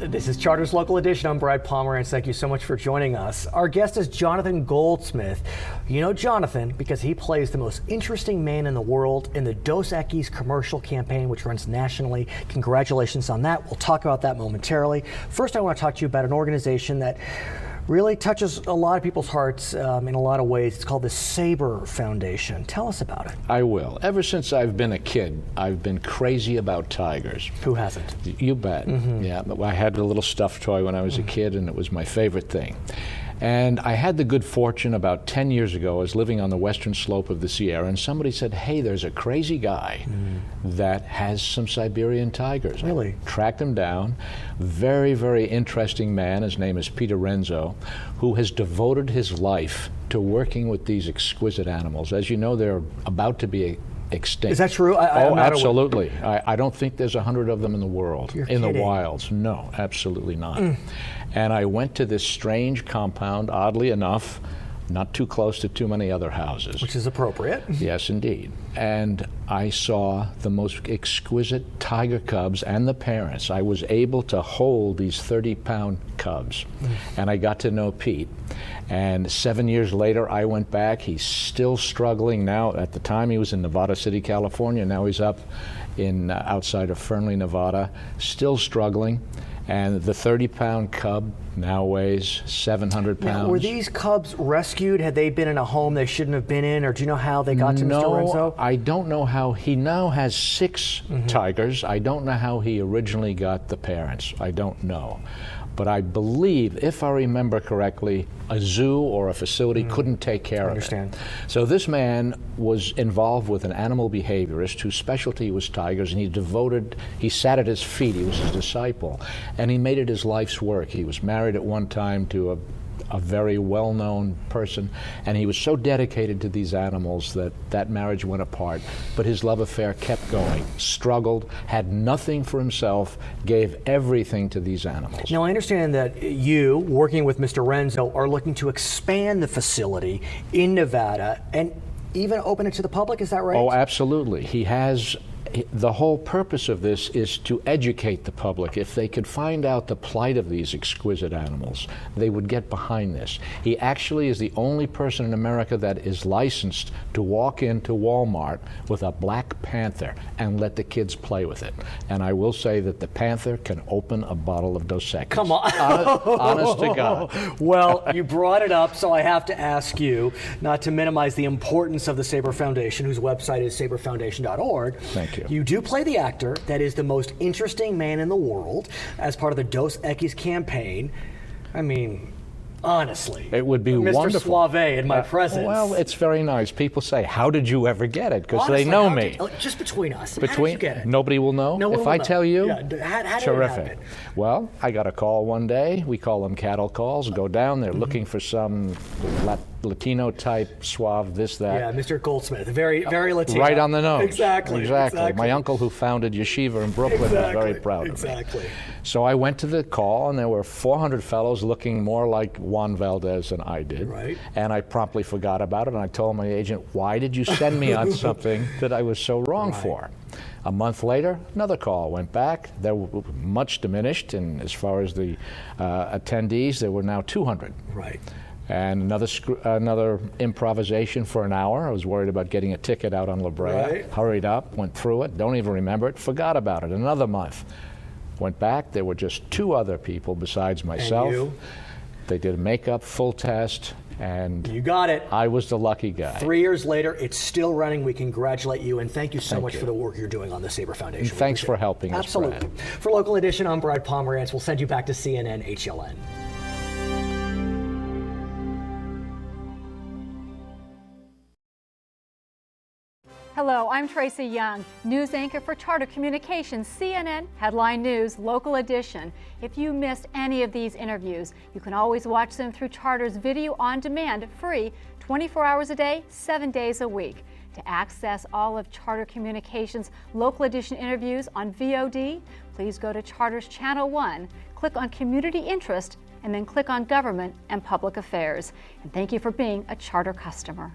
This is Charter's Local Edition. I'm Brad Pomerance. Thank you so much for joining us. Our guest is Jonathan Goldsmith. You know Jonathan because he plays the most interesting man in the world in the Dos Equis commercial campaign, which runs nationally. Congratulations on that. We'll talk about that momentarily. First, I want to talk to you about an organization that really touches a lot of people's hearts in a lot of ways. It's called the Saber Foundation. Tell us about it. I will. Ever since I've been a kid, I've been crazy about tigers. Who hasn't? You bet. Yeah, I had a little stuffed toy when I was a kid, and it was my favorite thing. And I had the good fortune about 10 years ago, I was living on the western slope of the Sierra, and somebody said, hey, there's a crazy guy that has some Siberian tigers. Really? I tracked him down. Very, very interesting man. His name is Peter Renzo, who has devoted his life to working with these exquisite animals. As you know, they're about to be extinct. Is that true? Oh, absolutely. I don't think there's 100 of them in the world. You're in kidding. The wilds. No, absolutely not. And I went to this strange compound, oddly enough, not too close to too many other houses. Which is appropriate. Yes, indeed. And I saw the most exquisite tiger cubs and the parents. I was able to hold these 30-pound cubs. And I got to know Pete. And 7 years later, I went back. He's still struggling now. At the time, he was in Nevada City, California. Now he's up in outside of Fernley, Nevada, still struggling. And the 30-pound cub now weighs 700 pounds. Now, were these cubs rescued? Had they been in a home they shouldn't have been in? Or do you know how they got to Mr. Renzo? No, I don't know how. He now has 6 tigers. I don't know how he originally got the parents. I don't know. But I believe, if I remember correctly, a zoo or a facility couldn't take care of it. So this man was involved with an animal behaviorist whose specialty was tigers, and he sat at his feet. He was his disciple, and he made it his life's work. He was married at one time to a very well-known person, and he was so dedicated to these animals that marriage went apart. But his love affair kept going, struggled, had nothing for himself, gave everything to these animals. Now, I understand that you, working with Mr. Renzo, are looking to expand the facility in Nevada and even open it to the public. Is that right? Oh, absolutely. He has. The whole purpose of this is to educate the public. If they could find out the plight of these exquisite animals, they would get behind this. He actually is the only person in America that is licensed to walk into Walmart with a black panther and let the kids play with it. And I will say that the panther can open a bottle of Dos Equis. Come on. Honest to God. Well, you brought it up, so I have to ask you, not to minimize the importance of the Saber Foundation, whose website is saberfoundation.org. Thank you. You do play the actor that is the most interesting man in the world as part of the Dos Equis campaign. I mean, honestly, it would be Mr. wonderful. Suave in my presence. Well, it's very nice. People say, how did you ever get it? Because they know me. Just between us. How did you get it? Nobody will know? No one if will I know. tell you? Yeah. How did terrific. It happen? Well, I got a call one day. We call them cattle calls. Go down. They're looking for some Latino type, suave, this, that. Yeah, Mr. Goldsmith. Very, very Latino. Right on the nose. Exactly. My uncle, who founded Yeshiva in Brooklyn, was very proud of me. So I went to the call, and there were 400 fellows looking more like Juan Valdez than I did. Right. And I promptly forgot about it, and I told my agent, why did you send me on something that I was so wrong for? A month later, another call went back. They were much diminished, and as far as the attendees, there were now 200. Right. And another improvisation for an hour. I was worried about getting a ticket out on La Brea. Right. Hurried up, went through it, don't even remember it, forgot about it. Another month. Went back, there were just 2 other people besides myself. And you? They did a makeup, full test, and you got it. I was the lucky guy. 3 years later, it's still running. We congratulate you, and thank you so much for the work you're doing on the Saber Foundation. And thanks for helping us, Brad. Absolutely. For Local Edition, I'm Brad Pomerance. We'll send you back to CNN HLN. Hello, I'm Tracy Young, news anchor for Charter Communications, CNN Headline News, Local Edition. If you missed any of these interviews, you can always watch them through Charter's video on demand, free, 24 hours a day, 7 days a week. To access all of Charter Communications Local Edition interviews on VOD, please go to Charter's Channel 1, click on Community Interest, and then click on Government and Public Affairs. And thank you for being a Charter customer.